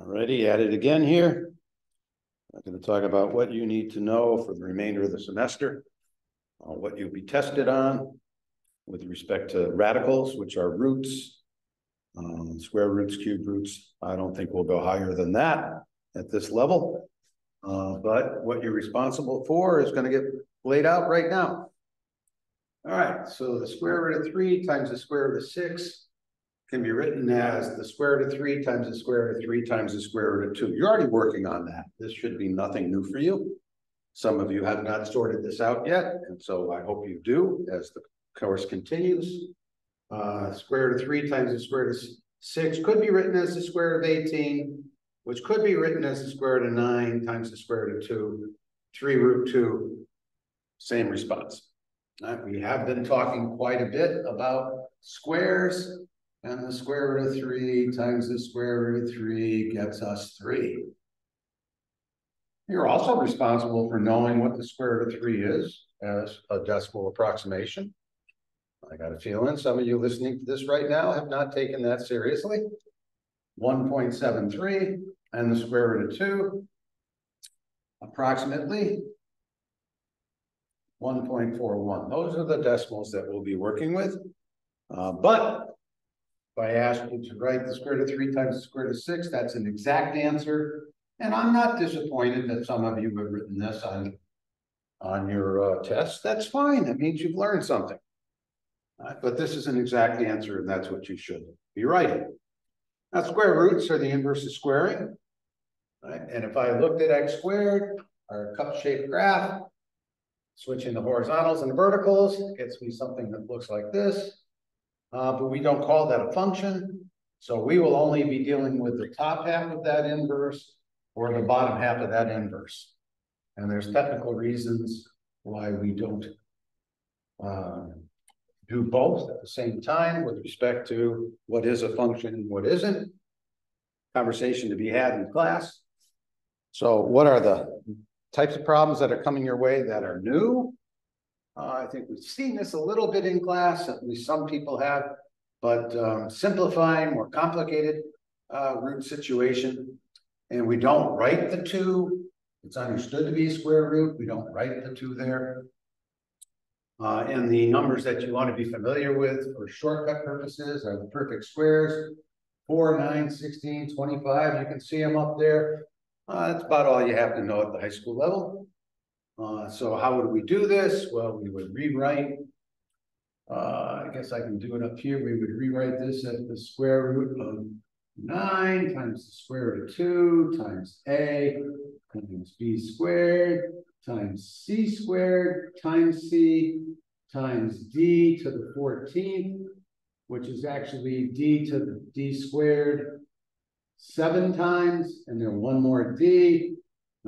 Alrighty, at it again here. I'm going to talk about what you need to know for the remainder of the semester, what you'll be tested on with respect to radicals, which are roots, square roots, cube roots. I don't think we'll go higher than that at this level, but what you're responsible for is going to get laid out right now. All right, so the square root of 3 times the square root of 6 can be written as the square root of 3 times the square root of 3 times the square root of 2. You're already working on that. This should be nothing new for you. Some of you have not sorted this out yet, and so I hope you do as the course continues. Square root of 3 times the square root of 6 could be written as the square root of 18, which could be written as the square root of 9 times the square root of 2, 3 root 2, same response. We have been talking quite a bit about squares, and the square root of 3 times the square root of 3 gets us 3. You're also responsible for knowing what the square root of 3 is as a decimal approximation. I got a feeling some of you listening to this right now have not taken that seriously. 1.73 and the square root of 2, approximately 1.41. Those are the decimals that we'll be working with. But if I ask you to write the square root of 3 times the square root of 6, that's an exact answer. And I'm not disappointed that some of you have written this on your test. That's fine. That means you've learned something. But this is an exact answer, and that's what you should be writing. Now, square roots are the inverse of squaring. Right? And if I looked at x squared, our cup-shaped graph, switching the horizontals and the verticals, it gets me something that looks like this. But we don't call that a function. So we will only be dealing with the top half of that inverse or the bottom half of that inverse. And there's technical reasons why we don't do both at the same time with respect to what is a function and what isn't. Conversation to be had in class. So what are the types of problems that are coming your way that are new? I think we've seen this a little bit in class, at least some people have, but simplifying more complicated root situation. And we don't write the 2. It's understood to be a square root. We don't write the 2 there. And the numbers that you want to be familiar with for shortcut purposes are the perfect squares, 4, 9, 16, 25. You can see them up there. That's about all you have to know at the high school level. So how would we do this? Well, we would rewrite, I guess I can do it up here. We would rewrite this as the square root of 9 times the square root of 2 times a times b squared times c squared times c times d to the 14th, which is actually d to the d squared 7 times, and then one more d.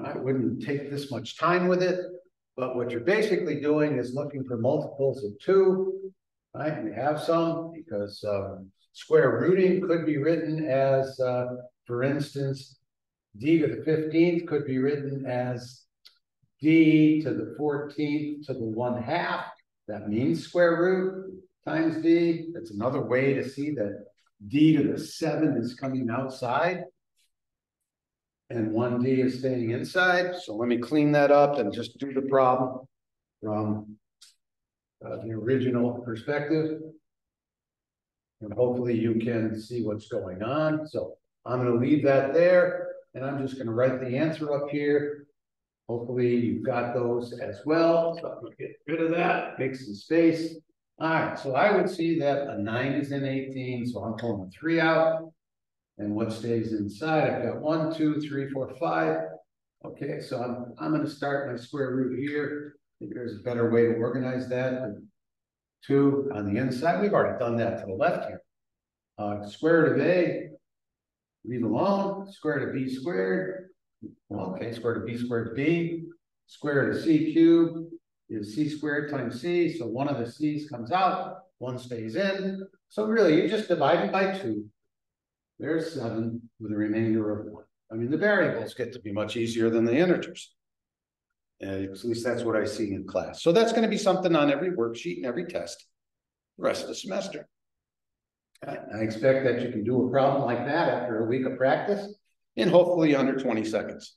I wouldn't take this much time with it, but what you're basically doing is looking for multiples of 2, right? We have some because square rooting could be written as, for instance, d to the 15th could be written as d to the 14th to the 1/2. That means square root times d. That's another way to see that d to the 7 is coming outside and 1d is staying inside. So let me clean that up and just do the problem from the original perspective. And hopefully you can see what's going on. So I'm going to leave that there, and I'm just going to write the answer up here. Hopefully you've got those as well. So I'm going to get rid of that, make some space. All right, so I would see that a 9 is in 18, so I'm pulling a 3 out. And what stays inside? I've got 1, 2, 3, 4, 5. Okay, so I'm going to start my square root here. I think there's a better way to organize that. 2 on the inside. We've already done that to the left here. Square root of a, leave alone. Square root of b squared. Okay, square root of b squared b. Square root of c cubed is c squared times c. So one of the c's comes out, one stays in. So really, you just divide it by 2. There's 7 with a remainder of 1. I mean, the variables get to be much easier than the integers. At least that's what I see in class. So that's going to be something on every worksheet and every test the rest of the semester. I expect that you can do a problem like that after a week of practice. in hopefully under 20 seconds.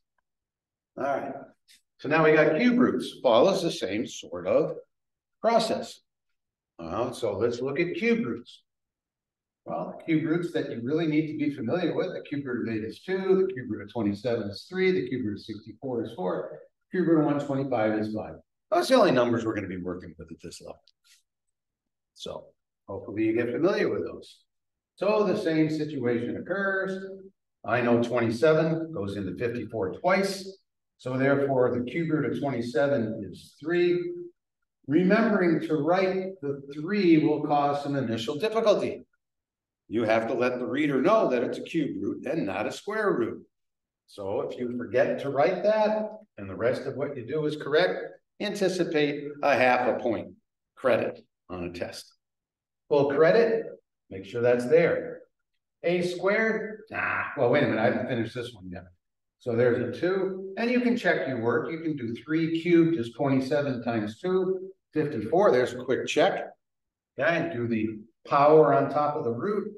All right, so now we got cube roots. Follows the same sort of process. So let's look at cube roots. Well, the cube roots that you really need to be familiar with, the cube root of 8 is 2, the cube root of 27 is 3, the cube root of 64 is 4, the cube root of 125 is 5. Those are the only numbers we're going to be working with at this level. So hopefully you get familiar with those. So the same situation occurs. I know 27 goes into 54 twice. So therefore the cube root of 27 is 3. Remembering to write the 3 will cause some initial difficulty. You have to let the reader know that it's a cube root and not a square root. So if you forget to write that and the rest of what you do is correct, anticipate a ½ point credit on a test. Full credit, make sure that's there. A squared, well, wait a minute, I haven't finished this one yet. So there's a 2, and you can check your work. You can do 3 cubed is 27 times 2, 54. There's a quick check. Okay, do the power on top of the root.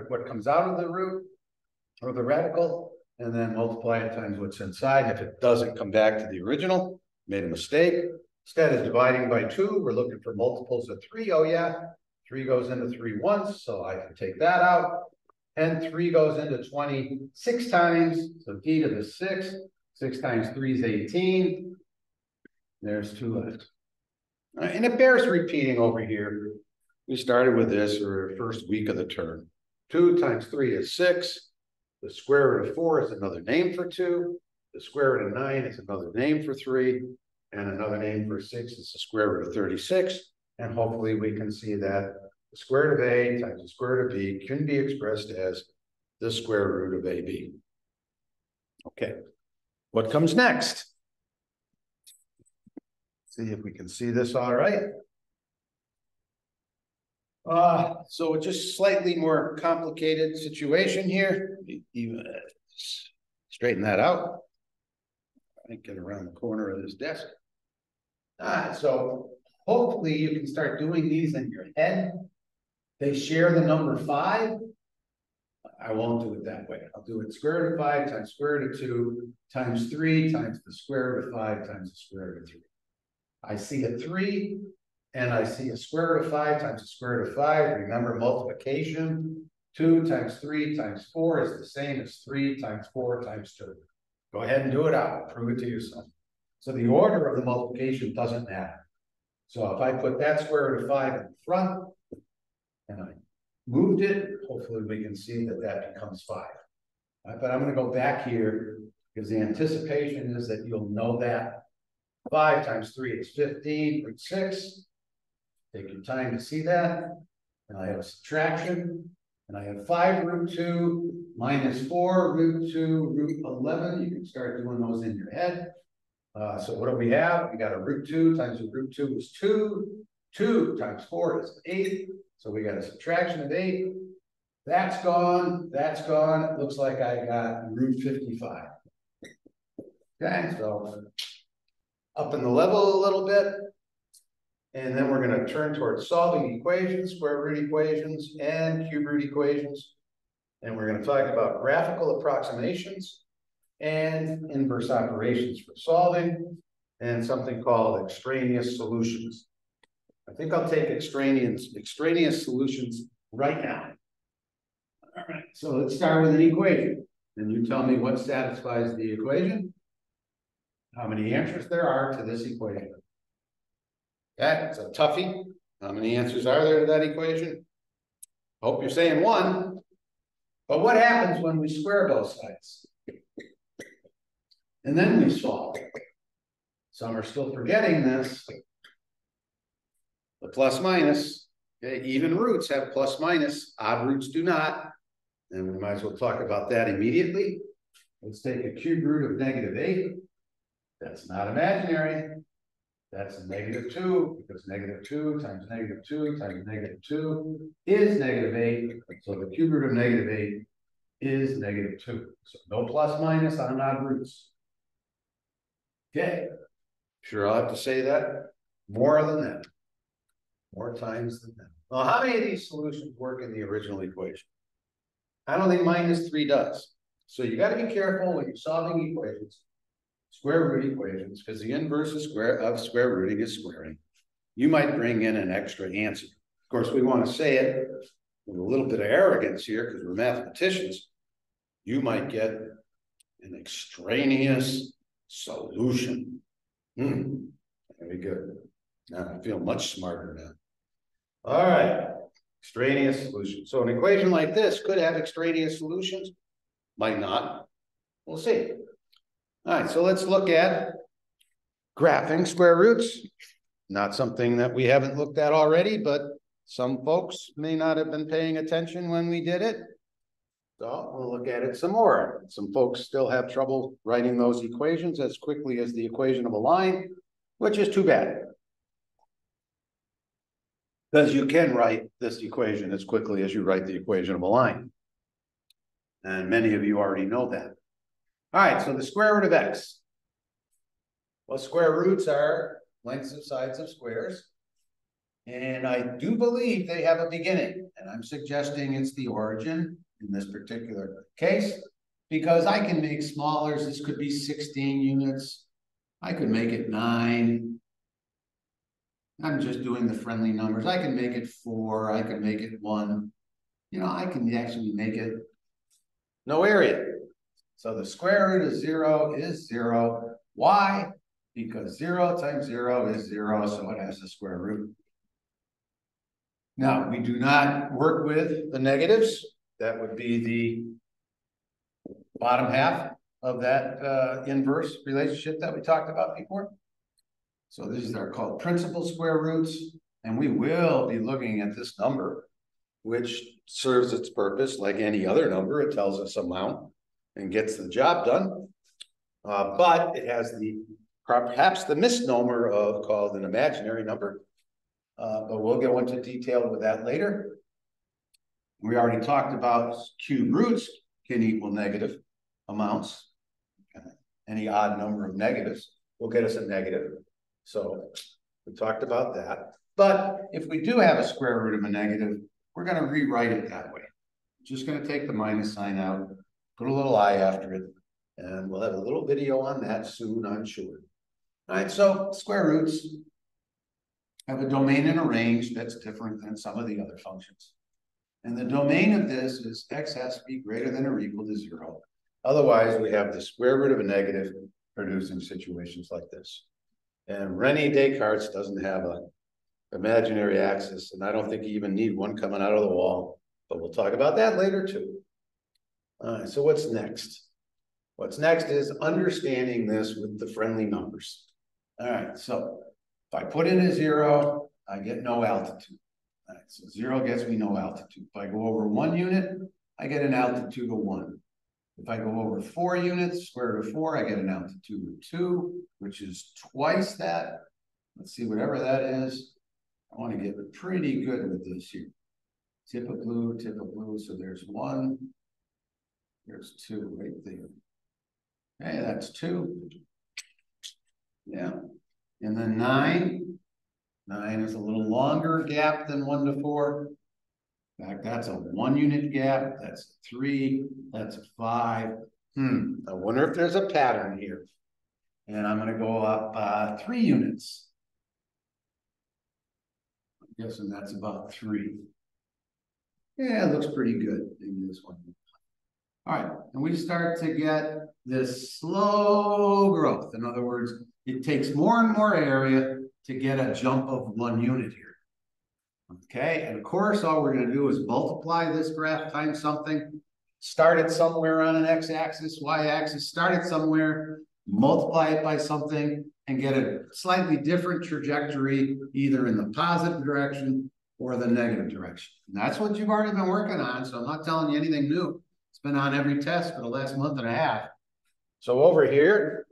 What comes out of the root or the radical, and then multiply it times what's inside. If it doesn't come back to the original, made a mistake. Instead of dividing by 2, we're looking for multiples of 3. Oh yeah, 3 goes into 3 once, so I can take that out. And 3 goes into 26 times, so d to the 6. 6 times 3 is 18. There's 2 left. And it bears repeating over here. We started with this for the first week of the term. 2 times 3 is 6. The square root of 4 is another name for 2. The square root of 9 is another name for 3. And another name for 6 is the square root of 36. And hopefully we can see that the square root of A times the square root of B can be expressed as the square root of AB. Okay, what comes next? See if we can see this all right. So just slightly more complicated situation here. Even straighten that out. I get around the corner of this desk. So hopefully you can start doing these in your head. They share the number 5. I won't do it that way. I'll do it square root of 5 times square root of 2 times 3 times the square root of 5 times the square root of 3. I see a 3 and I see a square root of 5 times the square root of 5. Remember multiplication. 2 times 3 times 4 is the same as 3 times 4 times 2. Go ahead and do it out. Prove it to yourself. So the order of the multiplication doesn't matter. So if I put that square root of 5 in front and I moved it, hopefully we can see that that becomes 5. But I'm going to go back here because the anticipation is that you'll know that 5 times 3 is 15 root 6. Take your time to see that. And I have a subtraction. And I have 5 root 2 minus 4 root 2 root 11. You can start doing those in your head. So what do we have? We got a root 2 times a root 2 is 2. 2 times 4 is 8. So we got a subtraction of 8. That's gone. That's gone. It looks like I got root 55. Okay, so up in the level a little bit. And then we're going to turn towards solving equations, square root equations, and cube root equations. And we're going to talk about graphical approximations and inverse operations for solving, and something called extraneous solutions. I think I'll take extraneous solutions right now. All right, so let's start with an equation. And you tell me what satisfies the equation, how many answers there are to this equation. Okay, it's a toughie. How many answers are there to that equation? Hope you're saying 1. But what happens when we square both sides? And then we solve. Some are still forgetting this. The plus minus. Okay, even roots have plus minus. Odd roots do not. And we might as well talk about that immediately. Let's take a cube root of -8. That's not imaginary. That's a -2, because -2 times -2 times -2 is -8. So the cube root of -8 is -2. So no plus minus on odd roots. Okay. Sure, I'll have to say that more than that. More times than that. Well, how many of these solutions work in the original equation? I don't think -3 does. So you got to be careful when you're solving equations, square root equations, because the inverse of square rooting is squaring. You might bring in an extra answer. Of course, we want to say it with a little bit of arrogance here because we're mathematicians. You might get an extraneous solution. Very good. Now I feel much smarter now. All right, extraneous solution. So an equation like this could have extraneous solutions, might not. We'll see. All right, so let's look at graphing square roots. Not something that we haven't looked at already, but some folks may not have been paying attention when we did it. So we'll look at it some more. Some folks still have trouble writing those equations as quickly as the equation of a line, which is too bad. Because you can write this equation as quickly as you write the equation of a line. And many of you already know that. All right, so the square root of x. Well, square roots are lengths of sides of squares. And I do believe they have a beginning. And I'm suggesting it's the origin in this particular case, because I can make smaller. This could be 16 units. I could make it 9. I'm just doing the friendly numbers. I can make it 4. I can make it 1. You know, I can actually make it no area. So the square root of 0 is 0. Why? Because 0 times 0 is 0, so it has a square root. Now, we do not work with the negatives. That would be the bottom half of that inverse relationship that we talked about before. So these are called principal square roots, and we will be looking at this number, which serves its purpose like any other number. It tells us amount and gets the job done. But it has perhaps the misnomer of called an imaginary number. But we'll go into detail with that later. We already talked about cube roots can equal negative amounts. Any odd number of negatives will get us a negative. So we talked about that. But if we do have a square root of a negative, we're going to rewrite it that way. Just going to take the minus sign out, put a little I after it, and we'll have a little video on that soon, I'm sure. All right, so square roots have a domain and a range that's different than some of the other functions. And the domain of this is x has to be greater than or equal to 0. Otherwise, we have the square root of a negative producing situations like this. And René Descartes doesn't have an imaginary axis, and I don't think you even need one coming out of the wall, but we'll talk about that later too. All right, so what's next? What's next is understanding this with the friendly numbers. All right, so if I put in a 0, I get no altitude. All right, so 0 gets me no altitude. If I go over 1 unit, I get an altitude of 1. If I go over 4 units, square root of 4, I get an altitude of 2, which is twice that. Let's see, whatever that is. I want to get pretty good with this here. Tip of blue, so there's 1. There's 2 right there. Okay, that's 2. Yeah. And then 9. 9 is a little longer gap than 1 to 4. In fact, that's a 1 unit gap. That's a 3. That's a 5. I wonder if there's a pattern here. And I'm going to go up 3 units. I'm guessing that's about 3. Yeah, it looks pretty good in this one. All right, and we start to get this slow growth. In other words, it takes more and more area to get a jump of 1 unit here. Okay, and of course, all we're going to do is multiply this graph times something. Start it somewhere on an x-axis, y-axis, start it somewhere, multiply it by something, and get a slightly different trajectory, either in the positive direction or the negative direction. And that's what you've already been working on, so I'm not telling you anything new. It's been on every test for the last month and a half. So over here,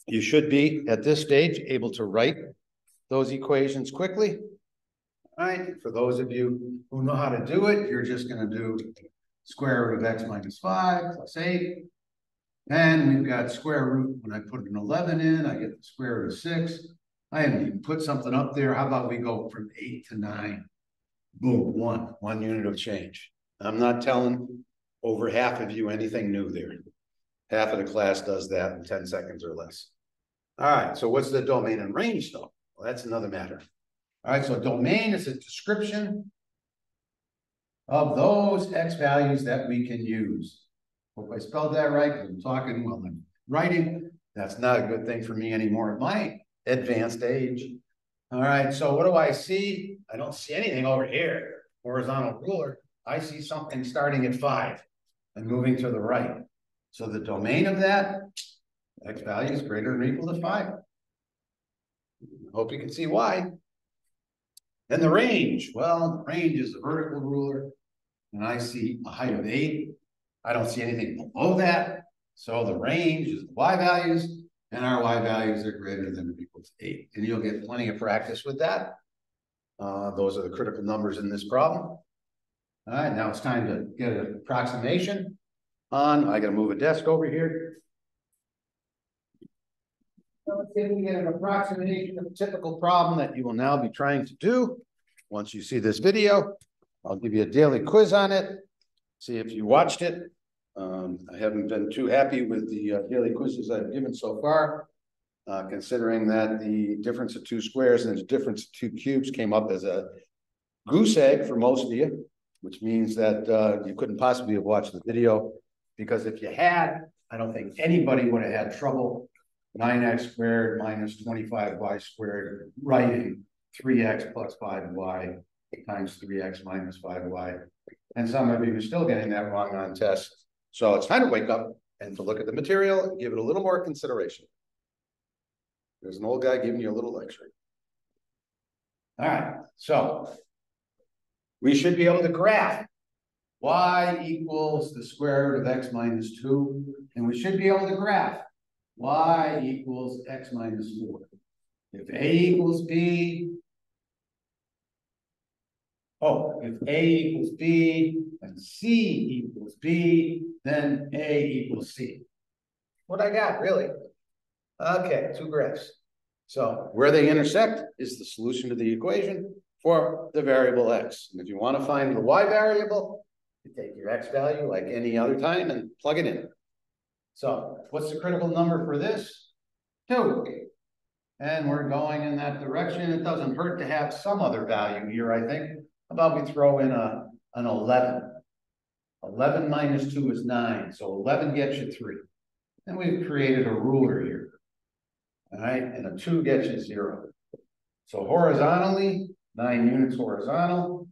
you should be, at this stage, able to write those equations quickly. All right, for those of you who know how to do it, you're just going to do square root of x minus 5 plus 8. And we've got square root, when I put an 11 in, I get the square root of 6. I haven't even put something up there. How about we go from 8 to 9? Boom, 1 unit of change. I'm not telling Over half of you, anything new there? Half of the class does that in 10 seconds or less. All right, so what's the domain and range though? Well, that's another matter. All right, so domain is a description of those X values that we can use. Hope I spelled that right, because I'm talking while I'm writing. That's not a good thing for me anymore at my advanced age. All right, so what do I see? I don't see anything over here. Horizontal ruler. I see something starting at 5 and moving to the right. So the domain of that X value is greater than or equal to 5. Hope you can see why. Then the range. Well, range is the vertical ruler, and I see a height of 8. I don't see anything below that. So the range is the Y values, and our Y values are greater than or equal to 8. And you'll get plenty of practice with that. Those are the critical numbers in this problem. All right, now it's time to get an approximation on. I got to move a desk over here. So let's see if we get an approximation of a typical problem that you will now be trying to do. Once you see this video, I'll give you a daily quiz on it. See if you watched it. I haven't been too happy with the daily quizzes I've given so far, considering that the difference of 2 squares and the difference of 2 cubes came up as a goose egg for most of you, which means that you couldn't possibly have watched the video, because if you had, I don't think anybody would have had trouble 9x squared minus 25y squared writing 3x plus 5y times 3x minus 5y. And some of you are still getting that wrong on tests. So it's time to wake up and to look at the material and give it a little more consideration. There's an old guy giving you a little lecture. All right, so we should be able to graph y equals the square root of x minus 2. And we should be able to graph y equals x minus 4. If a equals b, if a equals b and c equals b, then a equals c. What I got, really? Okay, 2 graphs. So where they intersect is the solution to the equation for the variable x. And if you want to find the y variable, you take your x value like any other time and plug it in. So what's the critical number for this? 2. And we're going in that direction. It doesn't hurt to have some other value here, I think. How about we throw in an 11? 11 minus 2 is 9. So 11 gets you 3. And we've created a ruler here. All right, and a 2 gets you 0. So horizontally, 9 units horizontal,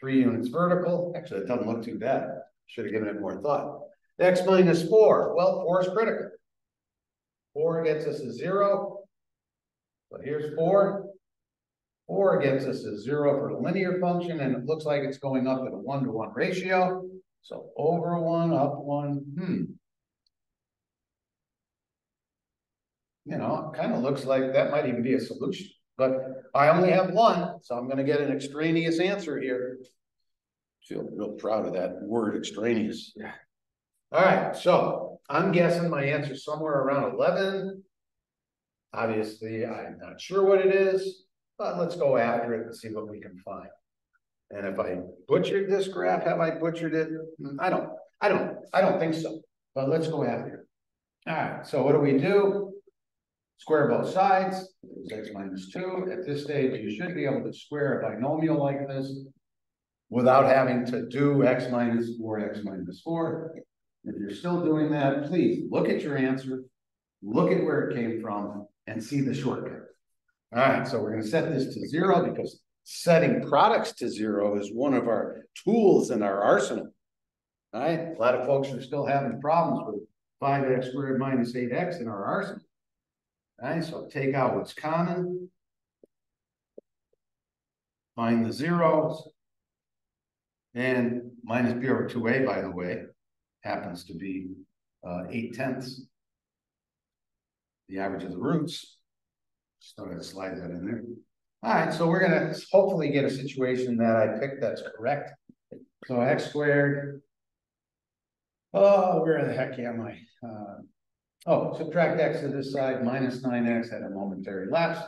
3 units vertical. Actually, it doesn't look too bad. Should have given it more thought. X minus 4. Well, 4 is critical. 4 gets us a 0. So here's 4. 4 gets us a 0 for a linear function, and it looks like it's going up at a 1-to-1 ratio. So over 1, up 1. You know, it kind of looks like that might even be a solution. But I only have 1, so I'm going to get an extraneous answer here. Feel real proud of that word, extraneous. Yeah. All right, so I'm guessing my answer is somewhere around 11. Obviously, I'm not sure what it is, but let's go after it and see what we can find. And if I butchered this graph, have I butchered it? I don't think so. But let's go after it. All right, so what do we do? Square both sides. X minus 2. At this stage, you should be able to square a binomial like this without having to do x minus 4, x minus 4. If you're still doing that, please look at your answer, look at where it came from, and see the shortcut. All right, so we're going to set this to 0 because setting products to 0 is one of our tools in our arsenal. All right, a lot of folks are still having problems with 5x squared minus 8x in our arsenal. All right, so take out what's common, find the zeros, and minus b over 2a, by the way, happens to be 8/10. The average of the roots. Just thought I'd slide that in there. All right, so we're going to hopefully get a situation that I picked that's correct. So x squared. Oh, where the heck am I? Subtract x to this side, minus 9x, had a momentary lapse.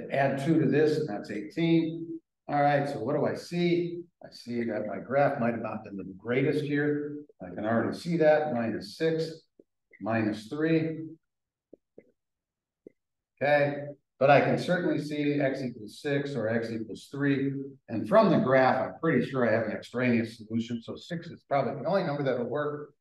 Add 2 to this, and that's 18. All right, so what do I see? I see that my graph might have not been the greatest here. I can already see that, -6, -3. Okay, but I can certainly see x equals 6 or x equals 3. And from the graph, I'm pretty sure I have an extraneous solution. So 6 is probably the only number that'll work.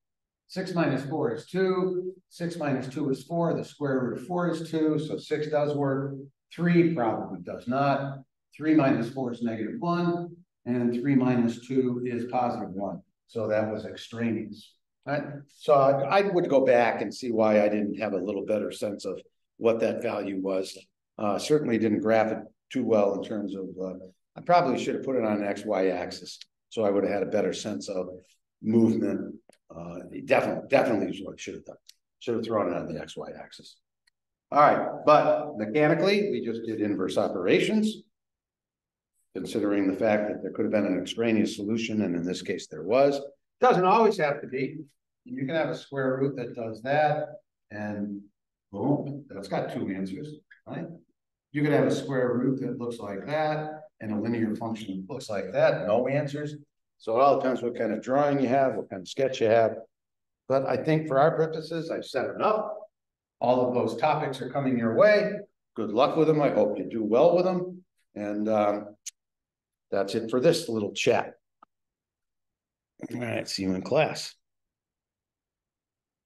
6 minus 4 is 2. 6 minus 2 is 4. The square root of 4 is 2. So 6 does work. 3 probably does not. 3 minus 4 is -1. And 3 minus 2 is +1. So that was extraneous. Right? So I would go back and see why I didn't have a little better sense of what that value was. Certainly didn't graph it too well in terms of, I probably should have put it on an XY axis. So I would have had a better sense of movement. Definitely is what I should have done. Should have thrown it on the XY axis. All right, but mechanically, we just did inverse operations, considering the fact that there could have been an extraneous solution, and in this case there was. Doesn't always have to be. You can have a square root that does that, and boom, that's got 2 answers, right? You could have a square root that looks like that, and a linear function that looks like that, no answers. So it all depends what kind of drawing you have, what kind of sketch you have. But I think for our purposes, I've set enough. All of those topics are coming your way. Good luck with them. I hope you do well with them. And that's it for this little chat. All right, see you in class.